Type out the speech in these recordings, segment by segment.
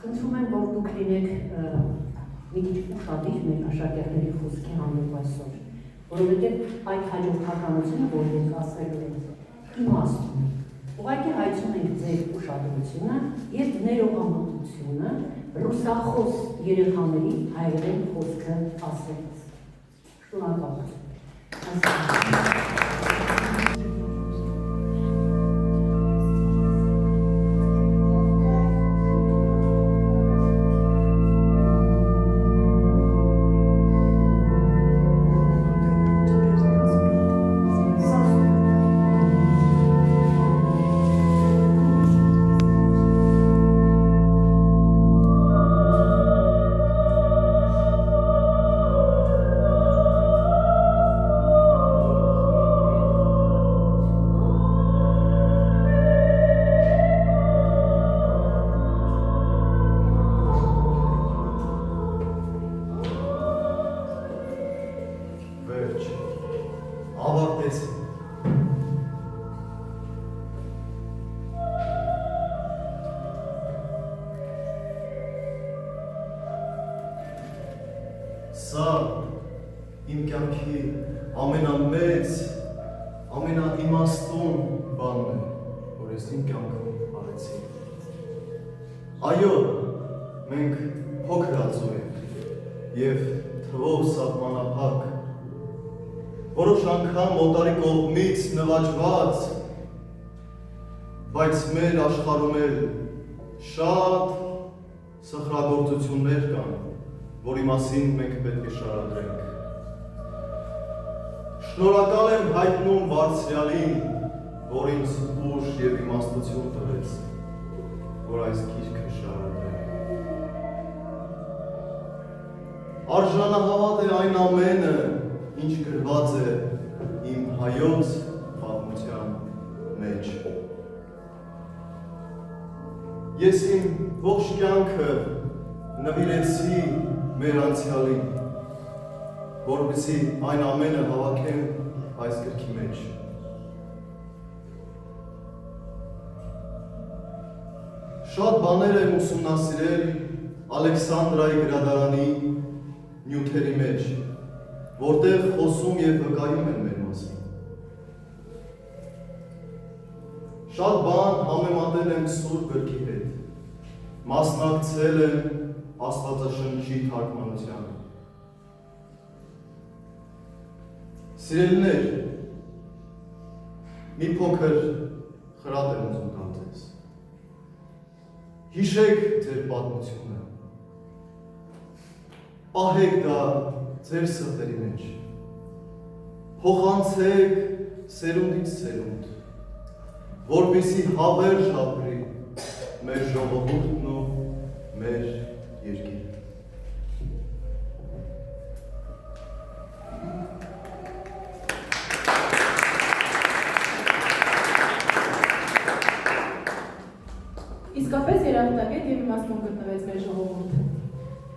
Խնդրում եմ, որ դուք լինեք մի քիչ ուշադիր մեր աշակերտների խոսքի հանդեպ այսօր, որովհետև այդ հաջորդականությունը, որ ես ասելու եմ, իմաստուն է։ Ուղղակի հայցում ենք ձեր ուշադրությունը եւ ներողամտությունը ռուսախոս երեխաների հայերեն խոսքը ասելիս։ Շնորհակալություն։ Սա իմ կյանքի ամենամեծ, ամենաիմաստուն բանն է, որ ես իմ կյանքում արեցի։ Այո, մենք փոքրացու ենք և թվով սահմանափակ, որոշ անգամ օտարի կողմից նվաճված, բայց մեր աշխարհում էլ շատ սխրագործություններ կան, որի մասին մենք պետք է շարադրենք։ Շնորհակալ եմ հայտնում Բարձրյալին, որ ինձ ուժ և իմաստություն տվեց, որ այս գիրքը շարադրեմ։ Արժանահավատ է այն ամենը, ինչ գրված է իմ հայոց պատմության մեջ։ Ես իմ ողջ կյանքը նվիրեցի մեր անցյալին, որպեսզի այն ամենը հավաքեմ այս գրքի մեջ։ Շատ բաներ եմ ուսումնասիրել Ալեքսանդրայի գրադարանի նյութերի մեջ, որտեղ խոսում և վկայում են մեր մասին։ Շատ բան համեմատել եմ Սուրբ գրքի հետ, մասնակցել եմ Աստվածաշնչի թարգմանությանը։ Սիրելիներ, մի փոքր խրատ եմ ուզում տալ ձեզ։ Հիշեք ձեր պատմությունը, պահեք դա ձեր սրտերի մեջ, փոխանցեք սերունդից սերունդ, որպեսզի հավերժ ապրի մեր ժողովուրդն ու մեր երկիրը։ Իսկապես երախտագետ և իմաստուն գտնվեց մեր ժողովուրդը։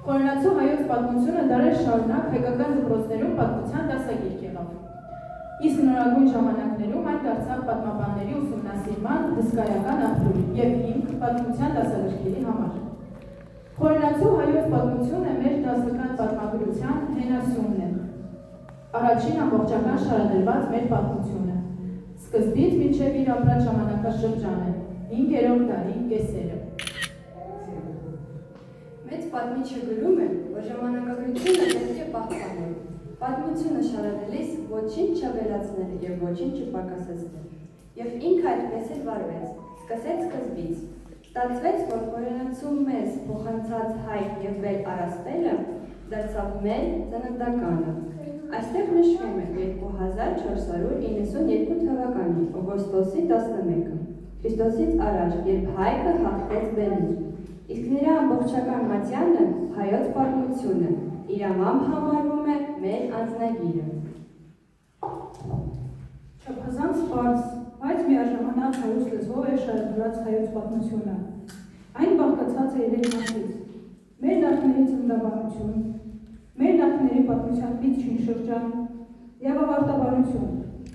Խորենացու հայոց պատմությունը դարեր շարունակ հայկական դպրոցներում պատմության դասագիրք եղավ։ Իսկ նորագույն ժամանակներում այն դարձավ պատմաբանների ուսումնասիրման հսկայական աղբյուր և հիմք պատմության դասագրքերի համար։ Խորենացու հայոց պատմությունը մեր դասական պատմագրության հենասյունն է։ Առաջին ամբողջական շարադրված մեր պատմությունը։ Սկզբից մինչև իր ապրած ժամանակաշրջանը, 5-րդ դարի կեսերը։ Մեծ պատմիչը գրում է, որ ժամանակագրությունը պետք է պահպանել։ Պատմությունը շարադրելիս ոչ ոչինչ չավելացնել եւ ոչինչ չպակասեցնել։ Եվ ինքը այդպես էլ վարվեց, սկսեց սկզբից։ Ստացվեց, որ խորենացու մեզ փոխանցած հայ եւ վեր առասպելը դարձավ մեր ծննդականը։ Այստեղ նշվում է 2492 թվականի օգոստոսի 11-ը, Քրիստոսից առաջ, երբ Հայկը հաղթեց Բելին։ Իսկ նրա ամբողջական մատյանը հայոց պատմությունը, իր ամամբ համարվում է մեր անձնագիրը։ Չափազանց պարզ, բայց միաժամանակ հայոց լեզվով է շարադրված հայոց պատմությունը։ Այն բաղկացած է 3 մասից. մեր նախնիների ծննդաբանություն, մեր նախնիների պատմության միջին շրջան եւ ավարտաբանություն,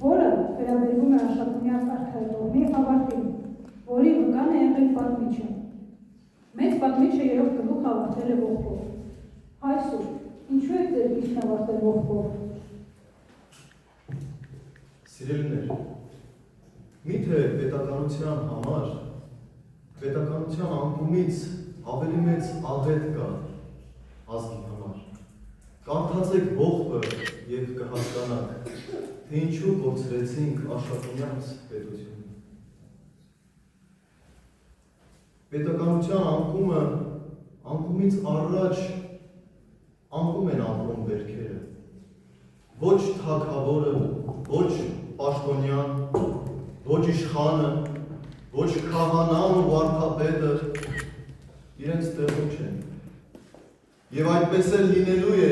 որը վերաբերվում է աշխատունյա արքայատողմի ավարտին, որի վկան է եղել պատմիչը։ Մեծ պատմիչը 3 գլուխ ավարտել է ողբով։ Հայ Սուրբ, ինչու եք ձեր գիրքն ավարտել ողբով։ Սիրելիներ, միթե պետականության համար, պետականության անկումից ավելի մեծ աղետ կա ազգի համար։ Կարդացեք ողբը և կհասկանաք, թե ինչու կորցրեցինք աշխատունյաց պետությունը։ Պետականության անկումից առաջ անկում են ապրում բերքերը։ Ոչ թագավորը, ոչ պաշտոնյան, ոչ իշխանը, ոչ քահանան ու վարդապետը իրենց տեղում չեն։ Եվ այդպես էլ լինելու է,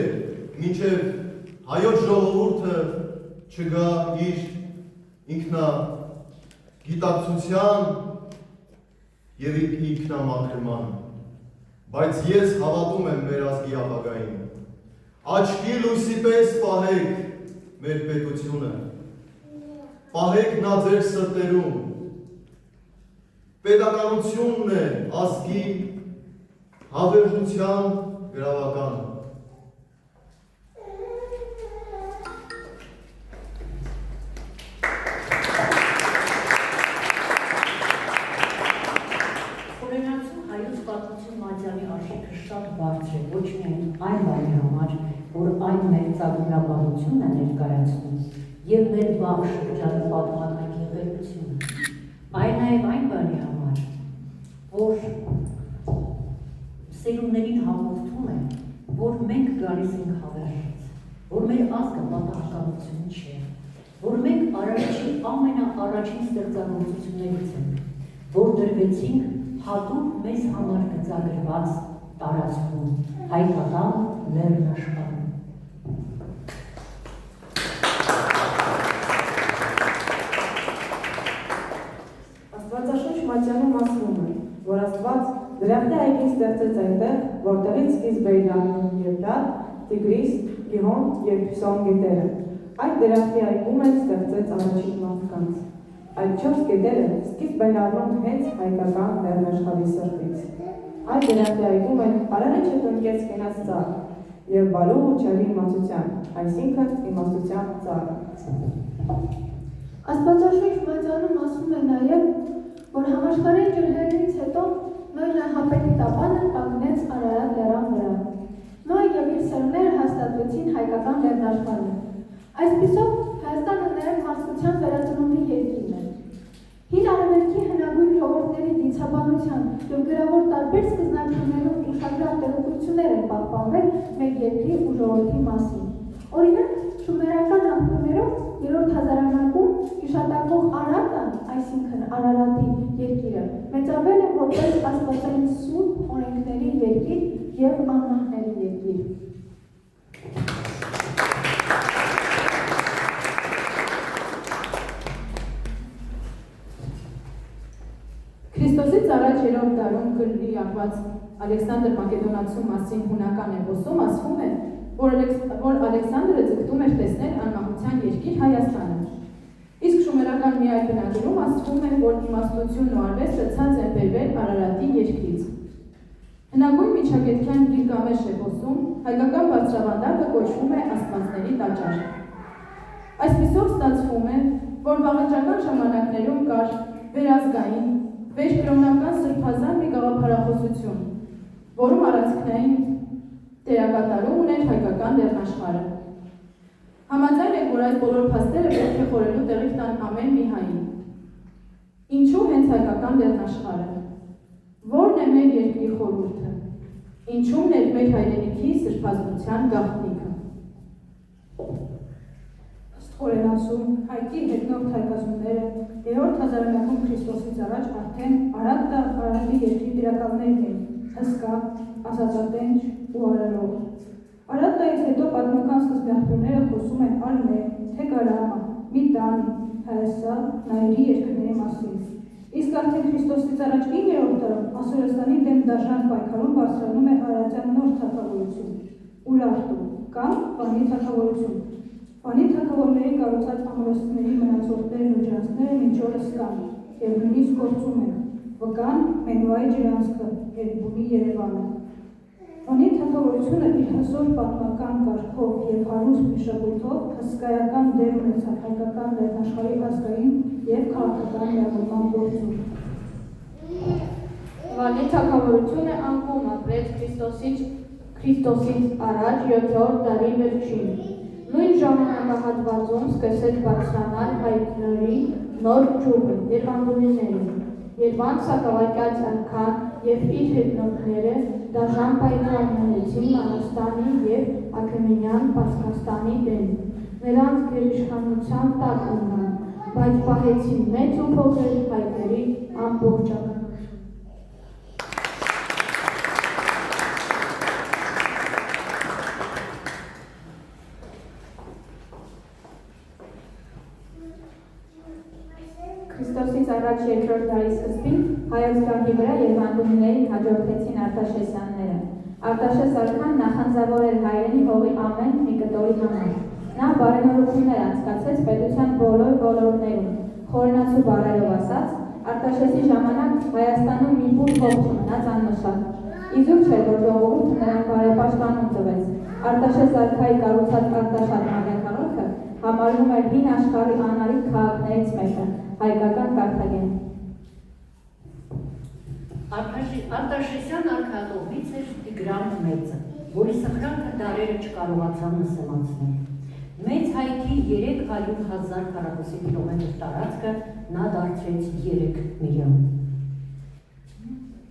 մինչև հայոց ժողովուրդը չգա իր ինքնագիտակցության և ինքնամաքրման, բայց ես հավատում եմ մեր ազգի ապագային։ Աչքի լույսի պես պահեք մեր պետությունը, պահեք նա ձեր սրտերում։ Պետականությունն է ազգի հավերժության գրավականը։ Խորենացու հայոց պատմություն մատյանի արժեքը շատ բարձր է, ոչ միայն այն բանի համար, որ այն մեր ծագումնաբանությունն է ներկայացնում և մեր վաղ շրջանի պատմական գեղեցկությունը, այլ նաև այն բանի համար, որ սերունդներին հաղորդում է, որ մենք գալիս ենք հավերժից, որ մեր ազգը պատահականություն չէ, որ մենք ամենաառաջին ստեղծագործություններից ենք, որ դրվեցինք հատուկ մեզ համար գծագրված տարածքում, հայկական լեռնաշխարհում։ Աստվածաշունչ Մատյանում ասվում է, որ Աստված դրախտի այգին ստեղծեց այնտեղ, որտեղից սկիզբ էին առնում Եվրատ, Տիգրիս, Գիհոն և Փյուսոն գետերը։ Այդ դրախտի այգում էլ ստեղծեց առաջին մարդկանց։ Այդ 4 գետերը սկիզբ են առնում հենց հայկական լեռնաշխարհի սրտից։ Այդ դրախտի այգում էլ Արարիչը տնկեց կենաց ծառ և բալու ու չարի իմացության, այսինքն իմաստության ծառը։ Աստվածաշունչ Մատյանում ասում է նաև, որ համաշխարհային ջրհեղեղից հետո Նոյն Նահապետի տապանը կանգնեց Արարատ լեռան վրա։ Նոյ և իր սերունդները հաստատվեցին հայկական լեռնաշխարհում։ Այսպիսով Հայաստանը նաև մարդկության վերածնունդի երկիրն է։ Հին Արևելքի հնագույն ժողովուրդների դիցաբանության և գրավոր տարբեր սկզբնագրերում ուշագրավ տեղեկություններ են պահպանվել մեր երկրի ու ժողովրդի մասին։ Օրինակ, շումերական աղբյուրներով 3-րդ հազարամյակում հիշատակվող Արատը, այսինքն Արարատի երկիրը, մեծարվել է որպես աստվածային սուրբ օրենքների երկիր և անմահների երկիր։ Քրիստոսից առաջ 3-րդ դարում գրի առված Ալեքսանդր Մակեդոնացու մասին հունական էպոսում ասվում է, որ Ալեքսանդրը ձգտում էր տեսնել անմահության երկիր Հայաստանը։ Իսկ շումերական մի այլ բնագրում ասվում է, որ իմաստությունն ու արվեստը ցած են բերվել Արարատի երկրից։ Հնագույն միջագետքյան Գիլգամեշ էպոսում հայկական բարձրավանդակը կոչվում է աստվածների տաճար։ Այսպիսով ստացվում է, որ վաղնջական ժամանակներում կար վերազգային, վերկրոնական սրբազան մի գաղափարախոսություն, որում առանցքային դերակատարում ուներ հայկական լեռնաշխարհը։ Համաձայն եք, որ այս բոլոր հայկական լեռնաշխարհը։ Ո՞րն է մեր երկրի խորհուրդը։ Ինչու՞մն է մեր հայրենիքի սրբազնության գաղտնիքը։ Ըստ խորենացու հայքի հետնորդ հայկազունները 3-րդ հազարամյակում Քրիստոսից առաջ արդեն Արարատի երկրի տիրակալներն էին, հսկա, ազատատենչ ու արարող։ Արարատից հետո պատմական սկզբնաղբյուրները խոսում են Արմե, Թեգարամա, Միտանի, Հայասա, Նայրի երկրների մասին։ Իսկ արդեն Քրիստոսից առաջ 9-րդ դարում Ասորստանի դեմ դաշնակ պայքարում բարձրանում է Արարատյան նոր թագավորություն՝ Ուրարտու կամ Վանի թագավորություն։ Վանի թագավորների կառուցած ամրոցների մնացորդներն ու ջրանցքները մինչ օրս կան և նույնիսկ գործում են, վկան Մենուայի ջրանցքը, Երևանի Երևանը։ Վանի թագավորությունը իր հզոր պատմական կարգով և հարուստ մշակույթով հսկայական դեր ունեցավ հայկական լեռնաշխարհի ազգային և քաղաքական միավորման գործում։ Վանի թագավորությունը անկում ապրեց Քրիստոսից առաջ 7-րդ դարի վերջին։ Նույն ժամանակահատվածում սկսեց բարձրանալ հայկների նոր ճյուղը, երվանդունիները, Երվանդ Սակավակյաց արքան և իր հետնորդները դաժան պայքար ունեցին Մանաստանի և Աքեմենյան Պարսկաստանի դեմ։ Նրանց գերիշխանության տակ մնան, բայց պահեցին մեծ ու փոքր հայկերի ամբողջական։ Քրիստոսից առաջ 2-րդ դարի սկզբին հայոց գահի վրա երվանդունիներին հաջորդեցին Արտաշեսյանները։ Արտաշես արքան նախանձավոր էր հայրենի հողի ամեն մի կտորի համար։ Նա բարենորություններ անցկացրեց պետության բոլոր ոլորտներում։ Խորենացու բառերով ասած, Արտաշեսի ժամանակ Հայաստանում մի բուր հող չմնաց աննշան։ Իզուր չէր, որ ժողովուրդը նրան բարեպաշտպանում տվեց։ Արտաշես արքայի կառուցած Արտաշատ մայրաքաղաքը համարվում էր հին աշխարհի անարիք քաղաքներից մեկը, հայկական Կարթագեն։ Արտաշեսյան արքայատողից էր Տիգրան Մեծը, որի սխրանքը դարերը չկարողացան նսեմացնել։ Մեծ հայքի 300,000 քառակուսի կիլոմետր տարածքը նա դարձրեց 3 միլիոն։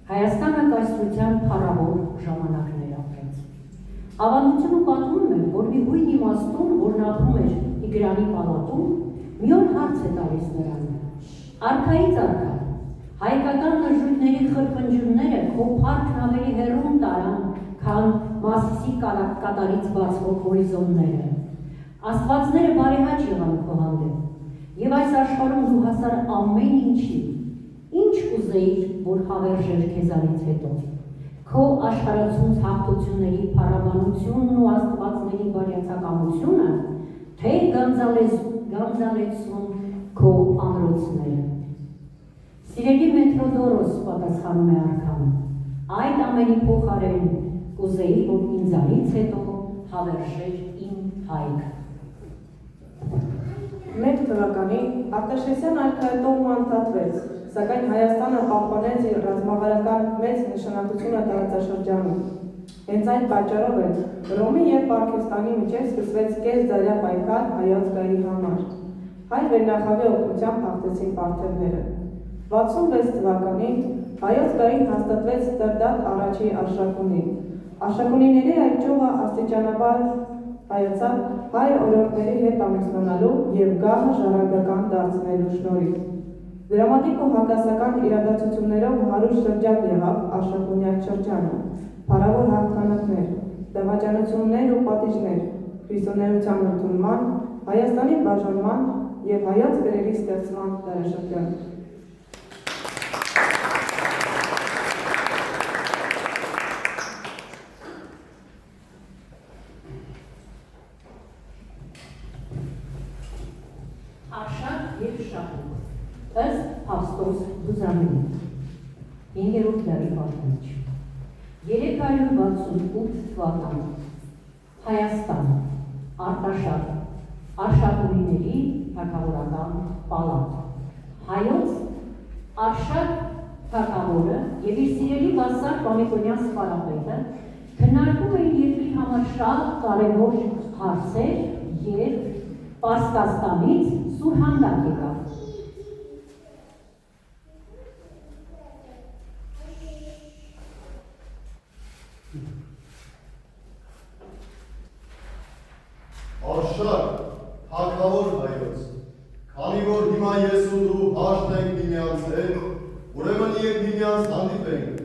Հայաստանը կայսրության փառավոր ժամանակներ ապրեց։ Ավանդությունը պատմում է, որ մի հույն իմաստուն, որն ապրում էր Տիգրանի պալատում, մի օր հարց է տալիս նրան. «Արքայից արքա, հայկական նժույգների խրփնջյունները քո փառքն ավելի հեռուն տարան, քան Մասիսի կատարից բացվող հորիզոնները։ Աստվածները բարեհաճ եղան քո հանդեպ, և այս աշխարհում դու հասար ամեն ինչի, ինչ կուզեիր, որ հավերժեր քեզանից հետո։ Քո աշխարհացունց հաղթությունների փառաբանությունն ու աստվածների բարյացակամությունը, թե գանձալեցուն քո ամրոցները։ Սիրելի Մետրոդորոս, պատասխանում է արքան, այդ ամենի փոխարեն կուզեի, որ ինձանից հետո հավերժեր իմ հայքը։ 1 թվականին Արտաշեսյան արքայատողը անդատվեց, սակայն Հայաստանը պահպանեց իր ռազմավարական մեծ նշանակությունը տարածաշրջանում։ Հենց այդ պատճառով է Հռոմի և Պարքեստանի միջև սկսվեց կեսդարյա պայքար հայոց գահի համար։ Հայ վերնախավի օգնությամբ հաղթեցին պարթևները։ 66 թվականին հայոց գահին հաստատվեց Տրդատ առաջի արշակունին։ Արշակունիների այդ ճյուղը աստիճանաբար հայացավ հայ օրենքների հետ ամուսնանալու և գահը ժառանգական դարձնելու շնորհիվ։ Դրամատիկ ու հակասական իրադարձություններով հարուստ շրջան եղավ Արշակունյաց շրջանը, փառավոր հաղթանակներ, դավաճանություններ ու պատիժներ, քրիստոնեության ընդունման, Հայաստանի բաժանման և հայոց գրերի ստեղծման դարաշրջան։ Արշակ և շահույթ, ըստ Փաստոս Բուզանյանի, 5-րդ դարի պատմիչ։ 368 թվական Հայաստան, Արտաշատ, Արշակունիների թագավորական պալատ։ Հայոց Արշակ թագավորը և իր սիրելի վասալ Պամեկոնյան սպարապետը քննարկում էին երկրի համար շատ կարևոր հարցեր, երբ Պարսկաստանից սուրհանդակ եկավ։ թագավոր հայոց, քանի որ հիմա ես ու դու հաշտ ենք միմյանց հետ, ուրեմն եկեք միմյանց հանդիպենք,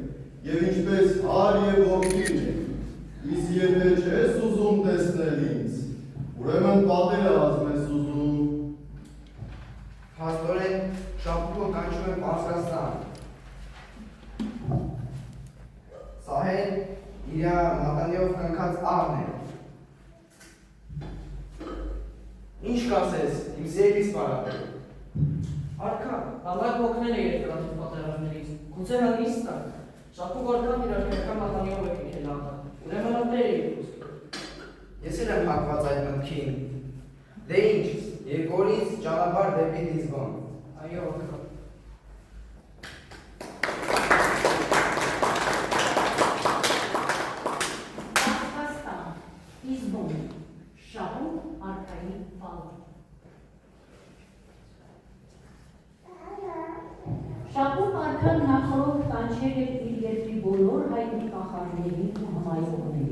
եւ ինչպես հար եւ որդի լինենք, իսկ եթե չես ուզում տեսնել ինձ, ուրեմն պատերազմ ես ուզում։ Փաստորեն շապուկը կանչում է Պարսկաստան։ Սահել իր մատանիով կնքած աղն է։ Ինչ կասես, իմ սիրելի սպարապետ։ Արքա, բանակ օգնել է երկրատիվ պատերազմներից, գուցե հանգիստ տա, շապուկ որքան իր արքայական մատանիով է կնքել աղը, ուրեմն ապներ է երկուսք։ Ես էլ եմ հակված այդ մտքին։ Դե ինչ, երկորից ճանապարհ դեպի Լիզբոն։ Այո, արքա։ Պարսկաստան, Լիզբոն, Շապուկ արքայի պալատ։ Շապուկ արքան նախորդ կանչել էր իր երկրի բոլոր հայտնի կախարդներին ու հմայողներին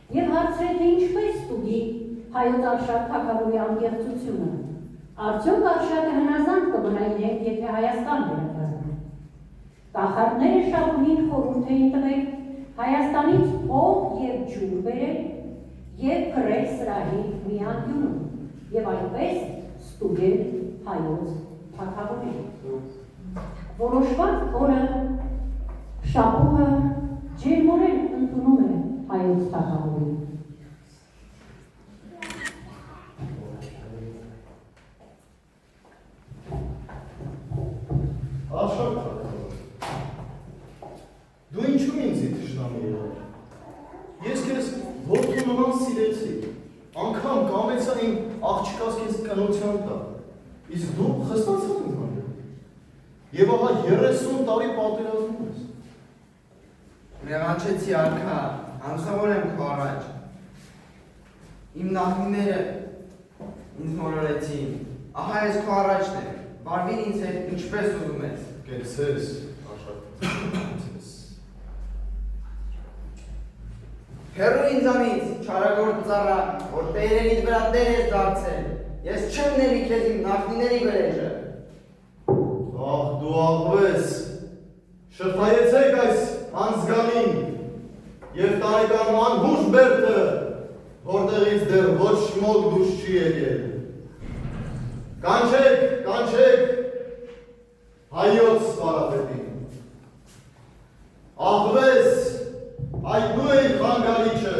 և հարցրել, թե ինչպես ստուգի հայոց Արշակ թագավորի անկեղծությունը։ Արդյոք Արշակը հնազանդ կմնայինեք, եթե Հայաստան վերադառնա։ Կախարդները Շապուկին խորհուրդ էին տվել Հայաստանից հող և ջուր բերել և փռել սրահի մի անկյունում և այդպես ստուգել հայոց թագավորին։ Որոշված օրը Շապուկը ջերմորեն ընդունում է հայոց թագավորին։ Արշակ թագավոր, դու ինչու ինձ թշնամի եղել։ Ես քեզ որդու նման սիրեցի, անգամ կամեցա իմ աղջկաս քեզ կնության տալ, իսկ դու խստացած ինձ հանդեպ։ Եվ ահա 30 տարի պատերազմում ես։ Մեղանչեցի արքա, անձնավոր եմ քո առաջ։ Իմ նախնիները ինձ մոլորեցին, ահա ես քո առաջն եմ, վարվիր ինձ հետ ինչպես ուզում ես։ Կեցես, Արշակ, կեցես։ Հեռու ինձանից, չարագործ ծառա, որ տերերից վրա տեր ես դարձել, ես չեմ ների քեզ իմ նախնիների վրեժը։ Ահ, դու աղվես, շփայեցեք այս անզգանին և տարեկան անհուշ բերդը, որտեղից դեռ ոչ շմոք դուշ չի եկել։ Կանչեք, կանչեք հայոց սպարապետին։ Աղվես, այդ դու էի խանգարիչը,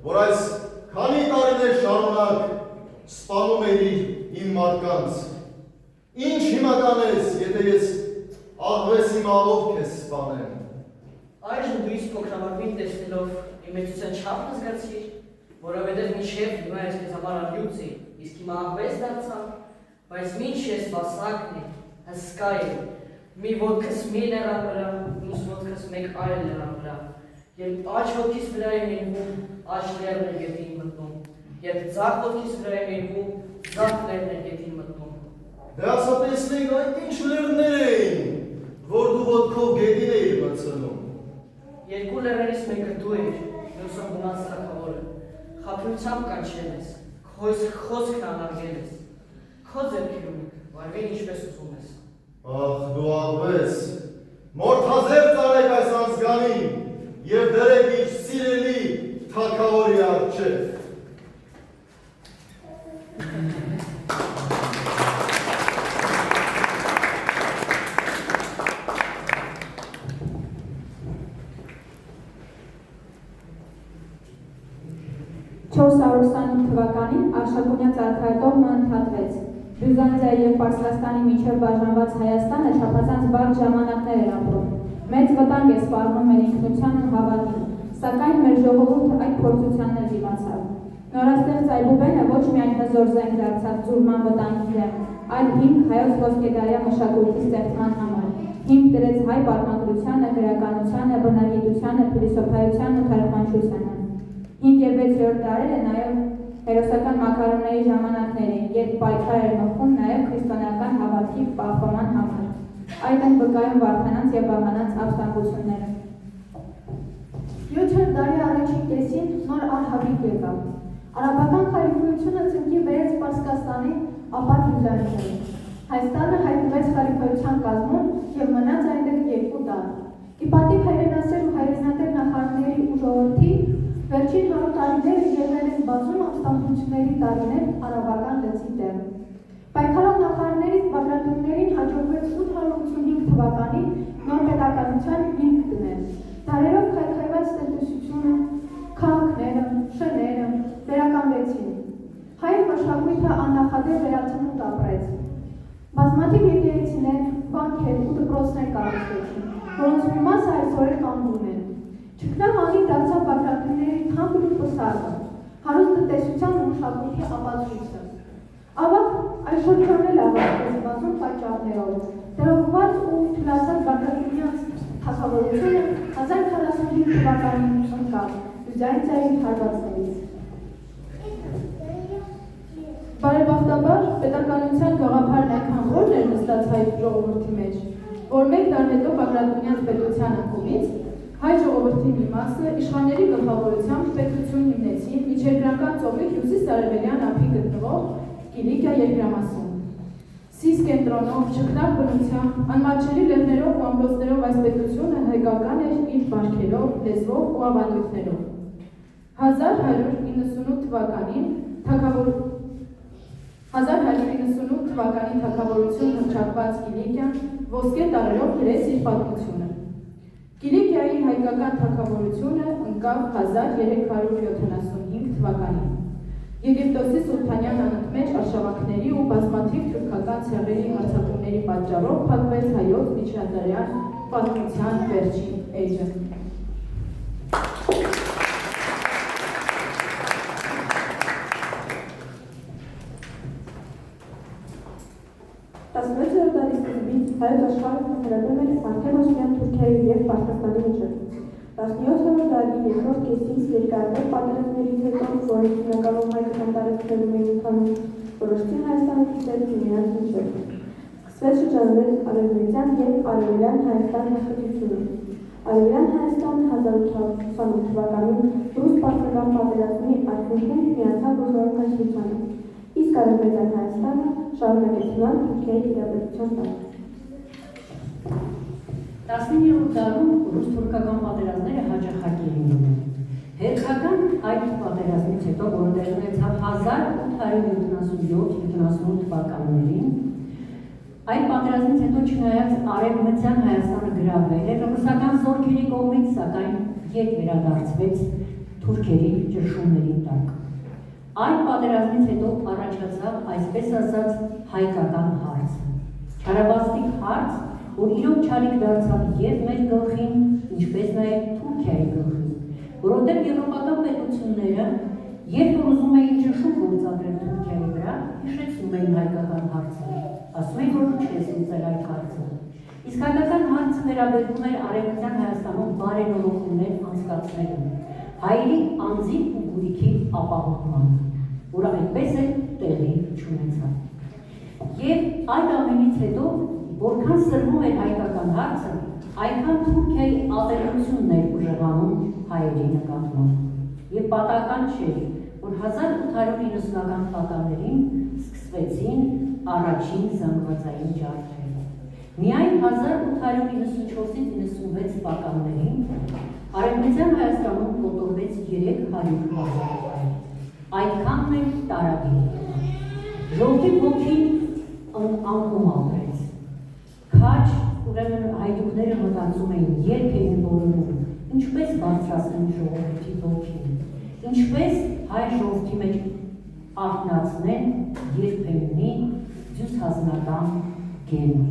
որ այս քանի տարիներ շարունակ սպանում էի իմ մարդկանց։ Ինչ հիմա կանես, եթե ես աղվեսի մալով քեզ սպանեմ։ Այժմ դու իսկ փոքրամարմին տեսնելով իմ մեծության չափն զգացիր, որովհետև մինչև հիմա ես քեզ համար ալյուց էի, իսկ հիմա աղվես դարձա, բայց մինչ ես վասակն է, հսկա է, մի ոտքս մի լեռան վրա, մյուս ոտքս մեկ այլ լեռան վրա, երբ աջ ոտքիս վրա եմ ենվում, աջ լեռն է գետին մտնում, երբ ձախ ոտքիս վրա եմ ենվում, ձախ լեռն է գետին մտնում։ Դե ասա տեսնենք այդ ինչ լեռներ էին, որ դու ոտքով գետին էիր մտցնում։ Երկու լեռներից մեկը դու էիր, մյուսը մնաց թագավորը, խաբրությամբ կանչել ես, քո խոսքն անարգել ես, քո ձեռքերում եք, վարվի ինչպես ուզում ես։ Ախ, դու աղվես, մորթազերծ արեք այս անզգանին և դրեք իր սիրելի թագավորի առջև։ թվականին Արշակունյաց արքայատողմը ընդհատվեց։ Բյուզանդիայի և Պարսկաստանի միջև բաժանված Հայաստանը չափազանց բարդ ժամանակներ էր ապրում։ Մեծ վտանգ է սպառնում մեր ինքնությանն ու հավատին, սակայն մեր ժողովուրդը այդ փորձությանն դիմացավ։ Նորաստեղծ Այբուբենը ոչ միայն հզոր զենք դարձավ ձուլման վտանգի դեմ, այլ հիմք հայոց ոսկեդարյան մշակույթի ստեղծման համար, հիմք դրեց հայ պատմագրությանը, գրականությանը, բնագիտությանը, փիլիսոփայությանը ու թարգմանչությանը։ 5 և 6-րդ դարերը նաև հերոսական մակարոնների ժամանակներ էին, երբ պայքար էր մղվում նաև քրիստոնեական հավատքի պահպանման համար։ Այդ են վկայում Վարդանանց և Վահանանց ապստամբությունները։ 7-րդ դարի առաջին կեսին նոր արհավիք եկավ։ Արաբական խալիֆայությունը ծնկի բերեց Պարսկաստանի ապա Հյուզայիններին։ Հայաստանը հայտնվեց խալիֆայության կազմում և մնաց այնտեղ 2 տարի։ Ի պատիվ հայրենասեր ու հայրենատեր նախարարների ու ժողովրդի վերջին 100 տարիները եղել են բազում ապստամբությունների տարիներ արաբական լծի տեղ։ Պայքարող նախարարներից Բագրատունիներին հաջողվեց 885 թվականին նոր պետականության հիմք դնել։ Դարերով քայքայված տնտեսությունը, քաղաքները, շները վերականգնվեցին։ Հայ մշակույթը աննախադեպ վերացնունդ ապրեց։ Բազմաթիվ եկեղեցիներ, բանկեր ու դպրոցներ կառուցվեցին, որոնց մի մասը այսօր էլ կանգուն են։ Չքնաղ անի դարձավ Բագրատունիների թանկ ու պսակը, հարուստ տնտեսության ու մշակույթի ապացույցը։ Ավաղ այս շրջանն էլ ավարտվեց բազում պատճառներով, դրողված ու թուլացած Բագրատունյանց թագավորությունը 1045 թվականին ընկավ Հյուզայինցայի հարվածներից։ Բարեբախտաբար, պետականության գաղափարն այնքան խորն էր նստած հայ ժողովրդի մեջ, որ մեկ դար հետո Բագրատունյանց պետության ընկումից հայ ժողովրդի մի մասը իշխանների գլխավորությամբ պետություն հիմնեցին Միջերկրական ծովի հյուսիս-արևելյան ափի գտնվող Կիլիկիա երկրամասում։ Սիս կենտրոնով, չքնաղ բնությամբ, անմատչելի լեռներով ու ամրոցներով այս պետությունը հայկական էր իր բարքերով, լեզվով ու ավանդույթներով։ 1198 թվականին թագավորություն հռչակված Կիլիկիան ոսկե տարրերով գրեց իր պատմությունը։ Կիլիկիայի հայկական թագավորությունը ընկավ 1375 թվականին։ Եգիպտոսի Սուլթանյան անընդմեջ արշավանքների ու բազմաթիվ թուրքական ցեղերի հարձակումների պատճառով փակվեց հայոց միջնադարյան պատմության վերջին էջը։ 16-րդ դարի սկզբից հայոց աշխարհը փոխադրվում էր Արքեմոսյան Թուրքիայի և Պարսկաստանի միջև։ 17-րդ դարի երկրորդ կեսից երկարատև պատերազմներից հետո, որոնց հիմնականում հայկական տարածքներում էին ընթանում, որոշեցին Հայաստանի թուրքերը միմյանց միջև։ Սկսվեց շրջանվել Արևմտյան և Արևելյան Հայաստան նախագծությունը։ Արևելյան Հայաստանը 1828 թվականին ռուս-պարսկական պատերազմի արդյունքում միացավ ռուսական կայսրությանը, իսկ Արևմտյան Հայաստանը շարունակեց մնալ Թուրքիայի տիրապետության տակ։ 19-րդ դարում ռուս-թուրքական պատերազմները հաճախակի էին լինում։ Հերթական այդ պատերազմից հետո, որը տեղի ունեցավ 1877-78 թվականներին, այդ պատերազմից հետո չնայած Արևմտյան Հայաստանը գրավվել էր ռուսական զորքերի կողմից, սակայն ետ վերադարձվեց թուրքերի ճնշումների տակ։ Այդ պատերազմից հետո առաջացավ այսպես ասած հայկական հարցը, չարաբաստիկ հարց, որ իրոք չարիք դարձավ և մեր գլխին, ինչպես նաև Թուրքիայի գլխին, որովհետև եվրոպական պետությունները, երբ որ ուզում էին ճնշում գործադրել Թուրքիայի վրա, հիշեցնում էին հայկական հարցը, ասում էին, որ չես լուծել այդ հարցը։ Իսկ հայկական հարցը վերաբերվում էր Արևմտյան Հայաստանում բարենորոգումներ անցկացնելուն, հայերի անձի ու գույքի ապահովման, որը այդպես էլ տեղի չունեցավ։ Եվ այդ ամենից հետո, որքան սրվում էր հայկական հարցը, այնքան Թուրքիայի ատելությունն էր ուժեղանում հայերի նկատմամբ։ Եվ պատահական չէր, որ 1890-ական թվականներին սկսվեցին առաջին զանգվածային ջարդերը։ Միայն 1894-96 թվականներին Արևմտյան Հայաստանում կոտորվեց 300,000 հայ։ Այդքանն էլ տարագիր։ Ժողովրդի ոգին անկում ապրեց։ Քաջ, ուրեմն հայդուկները մտածում էին, երբ էին որոնում, ինչպես բարձրացնեն ժողովրդի ոգին, ինչպես հայ ժողովրդի մեջ արթնացնեն երբեմնի ձյուս հանձնական գենը։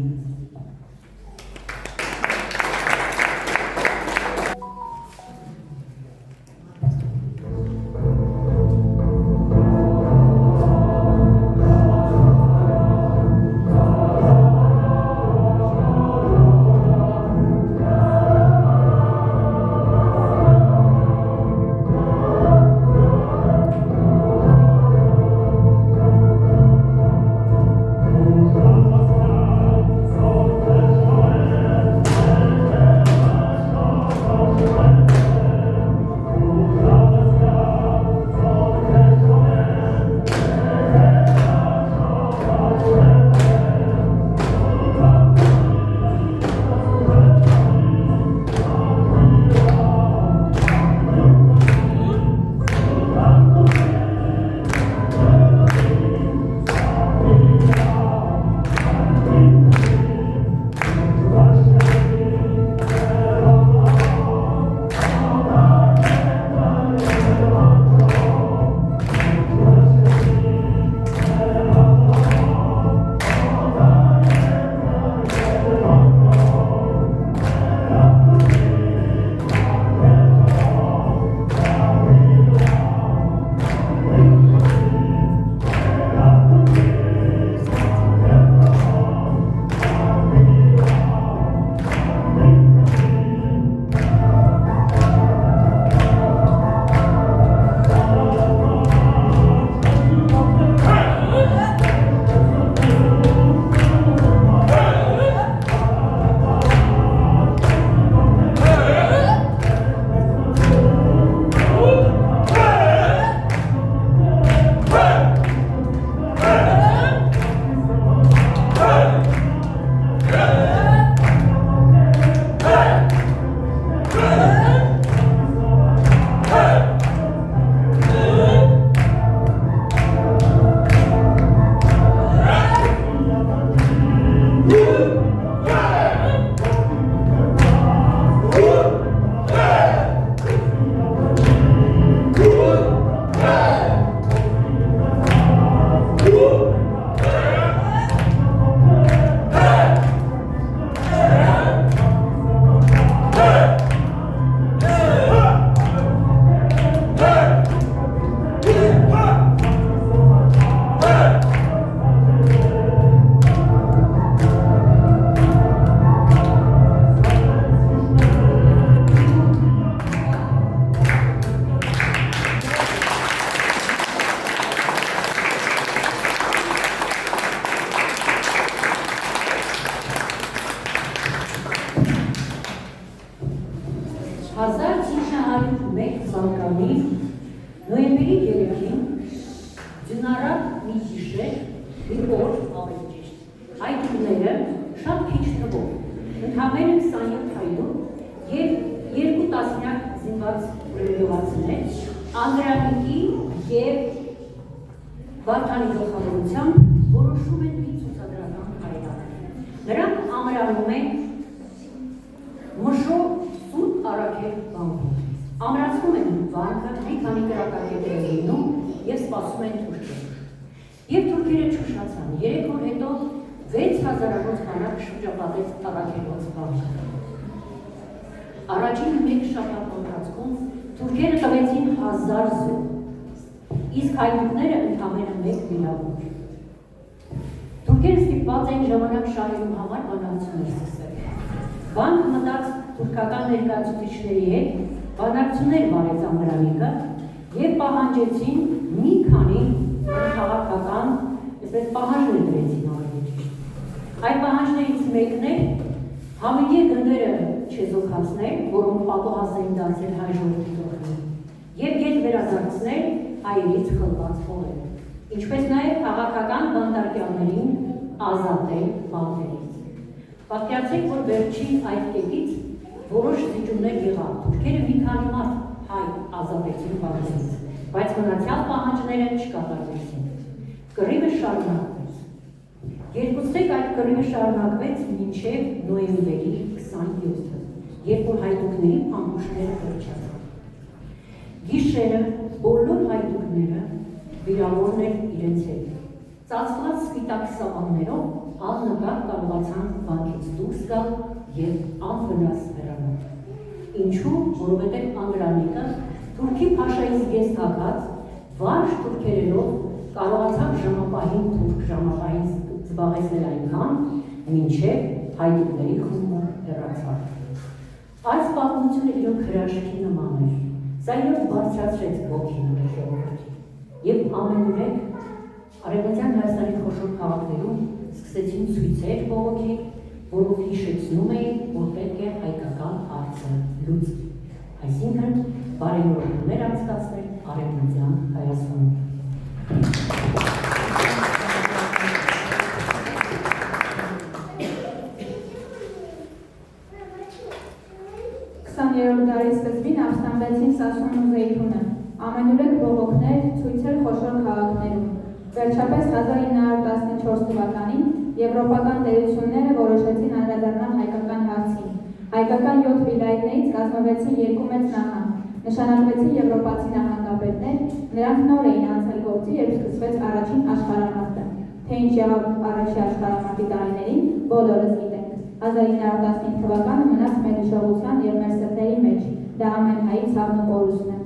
հնարավ մի գիշեր, մի օր ավելի ճիշտ, հայտիկները շատ քիչ թվով, ընդհանրեն 27 հայդուր և 2 տասնյակ զինված լեհացիներ, Անդրանիկի և Վարդանի գլխավորությամբ որոշում են մի ցուցադրական քայլան։ Նրանք ամրանում են Մշո Սուրբ Արաքել բանկում։ Ամրացնում են վանքը, մի քանի կրակակետեր լինում և սպասում են թուրքերը։ Եվ թուրքերը չուշացան, 3 օր հետո 6000-ից բանակ շրջապատեց Արաքելոց վանքը։ Առաջին մեկ շաբաթ ընթացքում թուրքերը տվեցին 1000 զոհ, իսկ հայդուկները ընդամենը 1 վիրավոր։ Թուրքերը ստիպված էին ժամանակ շահելու համար բանակցություններ սկսել։ Վանք մտած թուրքական ներկայացուցիչների հետ բանակցություններ վարեց Անդրանիկը և պահանջեցին մի քանի քաղաքական պահանջներ դրեցին ավելի ճիշտ։ Այդ պահանջներից մեկն էր համենի գնդերը չեզոքացնել, որոնք պատոհաս էին դարձել հայ ժողովրդի տողերին, և գետ վերադարձնել հայերից խլված հողերը, ինչպես նաև քաղաքական բանտարկյալներին ազատել բանտերից։ Պատկերացրեք, որ վերջին այդ կետից որոշ զիջումներ եղան, թուրքերը մի քանի մարդ հայ ազատեցին բանտերից, բայց մնացյալ պահանջները չկատարվեցին։ Կռիվը շարունակվեց։ Երկուստեք այդ կռիվը շարունակվեց մինչև նոյեմբերի 27-ը, երբ որ հայդուկների փամփուշտները վերջացան։ Գիշերը բոլոր հայդուկները վիրավորներ իրենց հետ։ Ծածկված սպիտակ սավաններով աննկատ կարողացան վանքից դուրս գալ և անվնաս հեռանալ։ Ինչու՞, որովհետև Անդրանիկը թուրքի փաշայի զգեստ հագած վարժ թուրքերենով կարողացավ ժամապահին թուրք ժամապահին զբաղեցնել այնքան, մինչև հայդուկների խումբը հեռացավ։ Այս պատմությունը իրոք հրաշքի նման էր, սա իրոք բարձրացրեց ոգին ժողովրդի, և ամենուրեք Արևմտյան Հայաստանի խոշոր քաղաքներում սկսեցին ցույցեր բողոքի, որով հիշեցնում էին, որ պետք է հայկական հարցը լուծվի, այսինքն բարեգործումներ անցկացնել Արևմտյան Հայաստանում։ 20-րդ դարի սկզբին ապստամբեցին Սասուն ու Զեյթունը, ամենուրեք բողոքներ, ցույցեր խոշոր քաղաքներում։ Վերջապես 1914 թվականին եվրոպական տերությունները որոշեցին անդրադառնալ հայկական հարցին։ Հայկական 7 վիլայետներից կազմվեցին 2 մեծ նահանգ, նշանակվեցին եվրոպացի նահանգապետներ, նրանք նոր էին անցել գործի, երբ սկսվեց առաջին աշխարհամարտը։ Թե ինչ եղավ առաջի աշխարհամարտի տարիներին, բոլորս գիտենք։ 1915 թվականը մնաց մեր հիշողության և մեր սրտերի մեջ, դա ամեն հայի ցավն ու կորուստն է։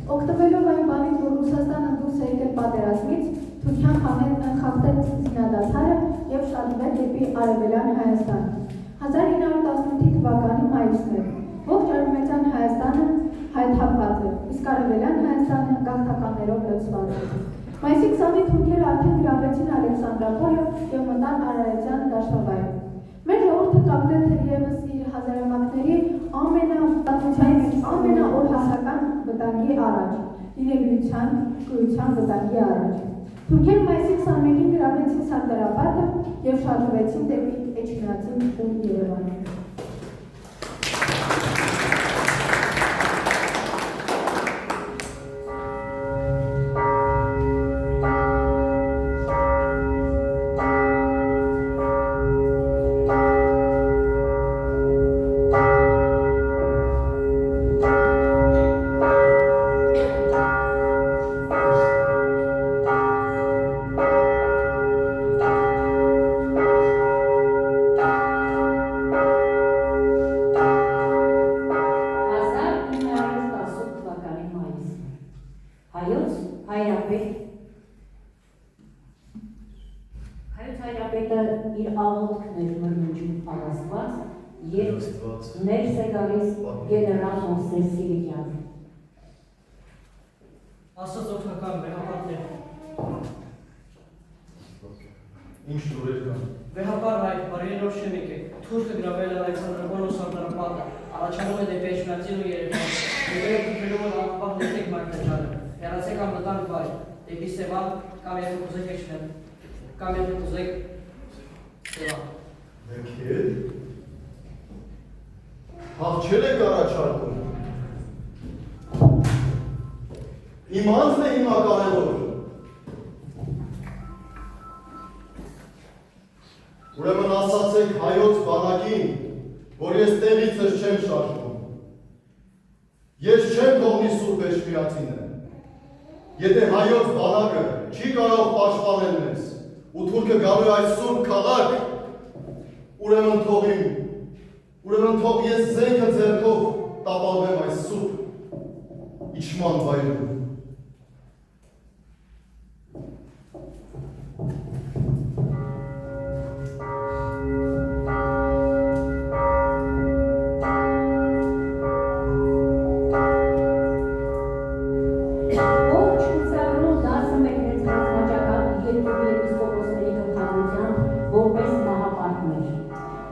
Օգտվելով այն բանից, որ Ռուսաստանը դուրս է եկել պատերազմից, Թուրքիան խախտեց զինադադարը և շարժվեց դեպի Արևելյան Հայաստան։ 1918 թվականի մայիսն էր։ Ողջ Արևմտյան Հայաստանը հայթափված էր, իսկ Արևելյան Հայաստանը գաղթականներով լցված էր։ Մայիսի 20-ին թուրքերը արդեն գրավեցին Ալեքսանդրապոլը և մտան Արարատյան դաշտավայր։ Մեր ժողովուրդը կապտել թերևս իր հազարամյակների ամենաօրհասական վտանգի առաջ, լինելիության, կրության վտանգի առաջ։ Թուրքերը մայիսի 21-ին գրավեցին Սարդարապատը և շարժվեցին դեպի Էջմիածին ու Երևան։ Հայրապետը իր աղոթքն էր մրմնջում առասված, երբ ներս է գալիս գեներալ Մովսես Սիրիկյանը։ Աստծո օգնական վեհապարներ։ Ինչ դուրեր կան։ Վեհապար հայ, բարենով շեմիկ է, թուրքը գրավել Ալեքսանդրապոլը ու Սարդարապատը, առաջանում է դեպի Էջմիածին ու Երևան։ Եկեք փրկելու որ անապահ նետեք մայրնաճարը, հեռացեք անվտանգ վայր, դեպի Սևան կամ եթե կուզեք Էջմիածին, կամ եթե կուզեք Սևան։ Եկել, հաղթել եք առաջարկում։ Իմ անձն է հիմա կարևոր։ Ուրեմն ասացեք հայոց բանակին, որ ես տեղիցս չեմ շարժվում։ Ես չեմ թողնի Սուրբ Էջմիածինը։ Եթե հայոց բանակը չի կարող պաշտպանել մեզ, ու թուրքը գալու է այս սուրբ քաղաք, ուրեմն թող ես զենքը ձեռքով տապալվեմ այս սուրբ իջման վայրում։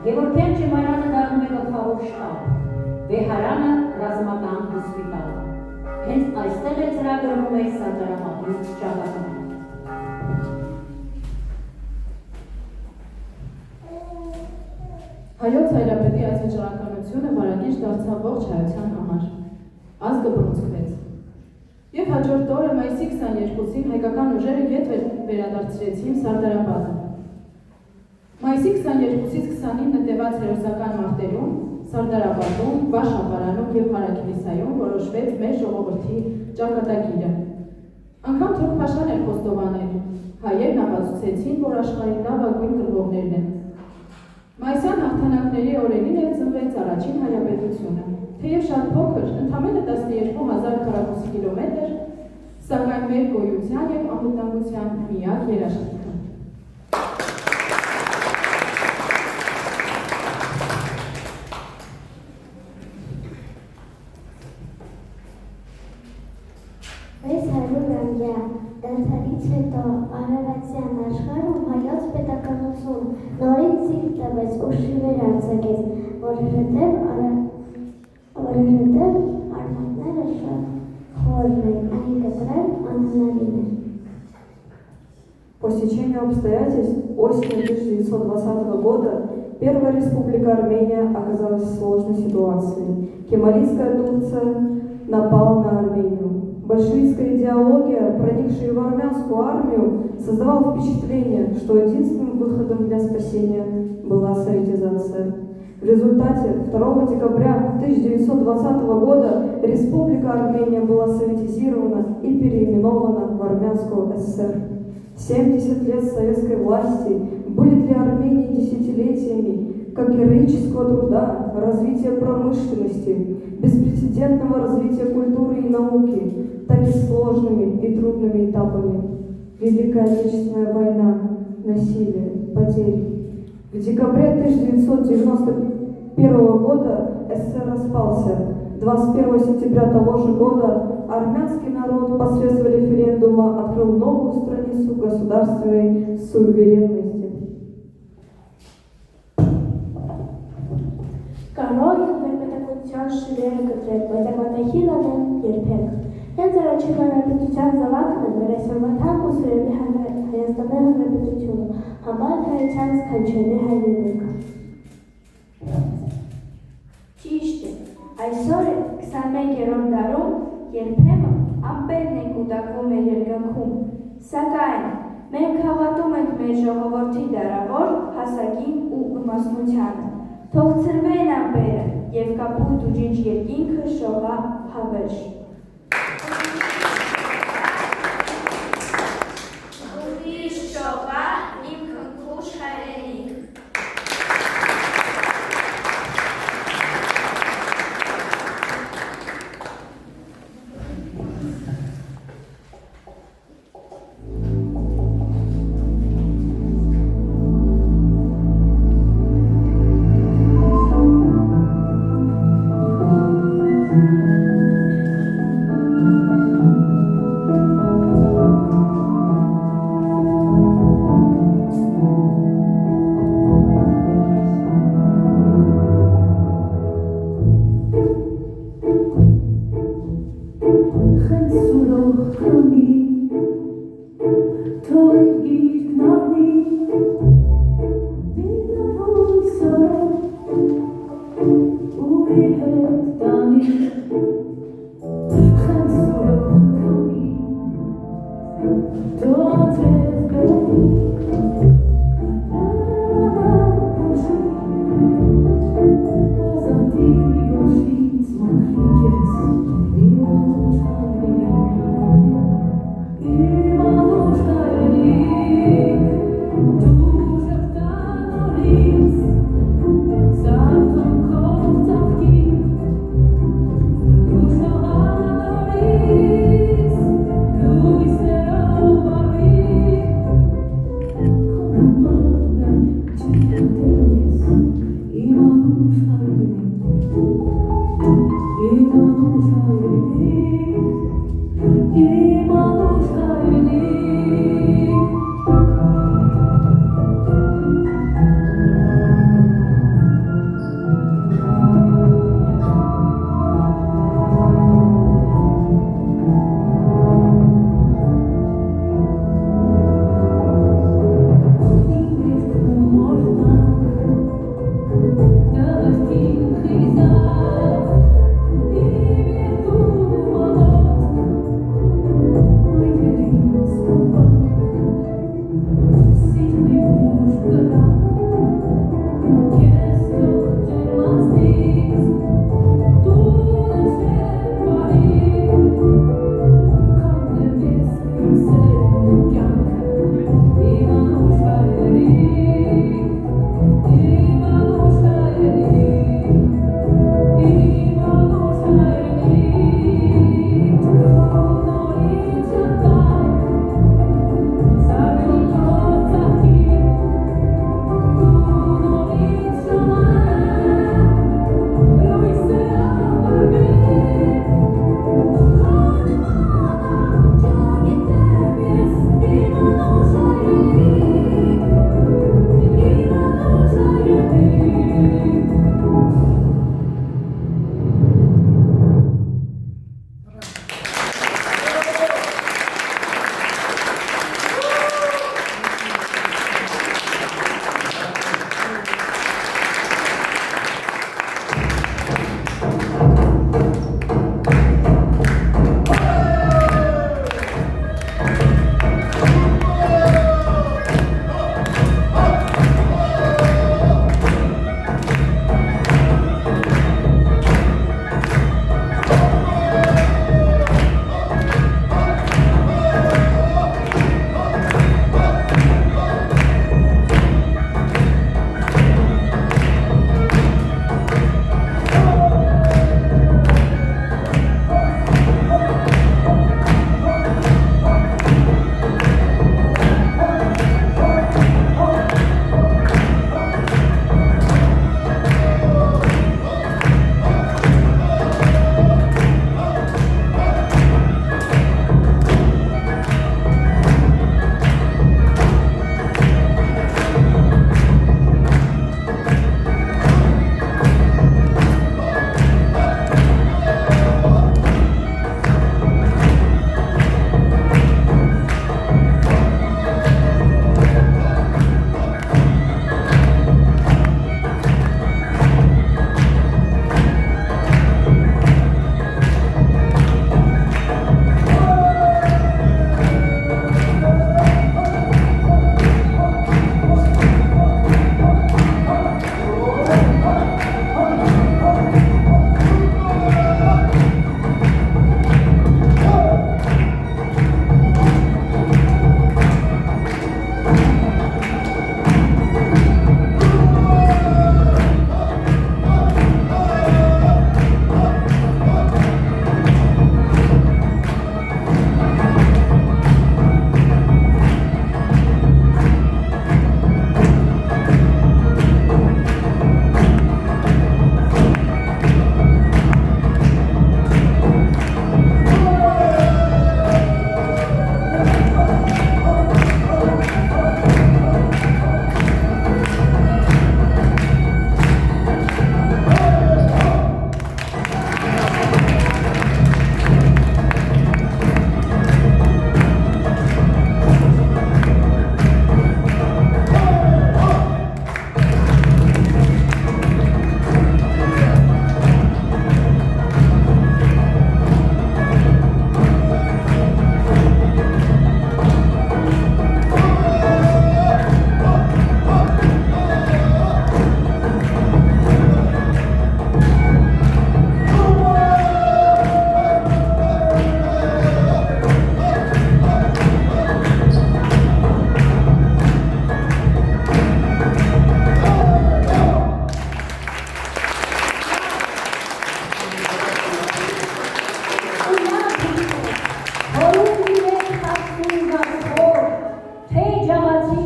Գևորգյան Չեմարյանը դառնում է գլխավոր շտաբ, Վեհարանը ռազմական հոսպիտալ։ Հենց այստեղ է ծրագրվում է Սարդարապետի ճակատամարտ։ Հայոց հայրապետի այցեջրանականությունը վարակիչ դարձավ ողջ հայության համար։ Ազգը բռունցքվեց։ Եվ հաջորդ օրը մայիսի 22-ին հայկական ուժերը ետ վերադարձրեցին Սարդարապետը։ Մայիսի 22-ից 29-ը տևած հերոսական մարտերում Սարդարապետում, Վաշ-Ապարանում և Հարաքիլիսայում որոշվեց մեր ժողովրդի ճակատագիրը։ Անգամ թուրք փաշան էր խոստովանել, հայերն ապացուցեցին, որ աշխարհի լավագույն կռվողներն են։ Մայիսյան հաղթանակների օրերին էլ ծնվեց առաջին հայրապետությունը, թեև շատ փոքր, ընդամենը 12,000 քառակուսի կիլոմետր, սակայն մեր գոյության և անվտանգության միակ երաշխիքը։ Դարձարից հետո արարատյան աշխարհում հայոց պետականություն նորից ծիլ տվեց ու շիվեր արձակեց, որովհետև արմատները շատ խորն են, այն կտրել անհնարին է։ По стечению обстоятельств осенью 1920 года Первая Республика Армения оказалась в сложной ситуации. Кемалийская Турция напала на Армению. Большевистская идеология, проникшая в армянскую армию, создавала впечатление, что единственным выходом для спасения была советизация. В результате 2 декабря 1920 года Республика Армения была советизирована и переименована в Армянскую ССР. 70 лет советской власти были для Армении десятилетиями как героического труда, развития промышленности, беспрецедентного развития культуры и науки, так и сложными и трудными этапами. Великая Отечественная война, насилие, потери. В декабре 1991 года СССР распался. 21 сентября того же года армянский народ посредством референдума открыл новую страницу государственной суверенности. Կարող է վերպետակության շիրերը կտրել, բայց ակատախիլան են երբեք։ Հենց առաջին հանրապետության զավակն է մեր այսօրվա թանկ ու սիրելի Հայաստանի հանրապետությունը, համար հայության սքանչելի հայրենիքը։ Ճիշտ է, այսօր է 21-րդ դարում երբեմն ամպերն են կուտակվում մեր երկնքում, սակայն մենք հավատում ենք մեր ժողովրդի դարավոր հասակին ու իմաստնությանը։ Թող ցրվեն ամպերը և կապույտ ու ջինջ երկինքը շողա հավերժ։ Ուրիշ շողա իմ քնքուշ հայրենիք։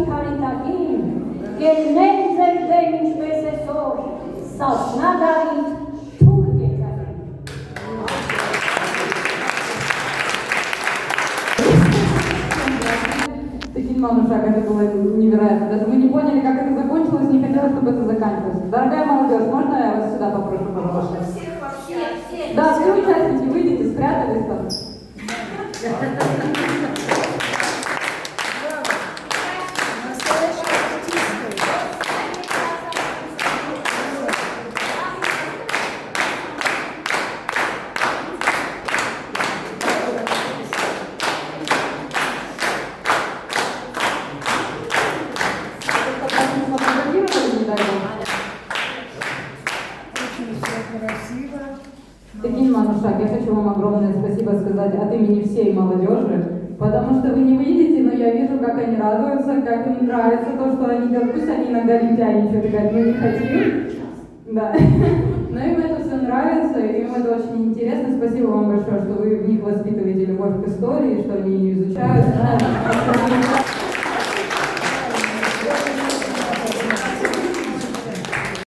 քարիտակին, գերնեն ձեր դեմ ինչպես այսօր, Սասնադարից թուղ եկային։ Таким манушак, это было невероятно. Даже мы не поняли, как это закончилось, не хотелось, чтобы это заканчивалось. Дорогая молодежь, можно я вас сюда попрошу, пожалуйста? Да, все участники, выйдите, спрятались там. Таким Манушак, я хочу вам огромное спасибо сказать от имени всей молодежи, потому что вы не видите, но я вижу, как они радуются, как им нравится то, что они делают. Пусть они иногда лентяйничают и говорят, мы не хотим. Да. Но им это все нравится, и им это очень интересно. Спасибо вам большое, что вы в них воспитываете любовь к истории, что они ее изучают, знают.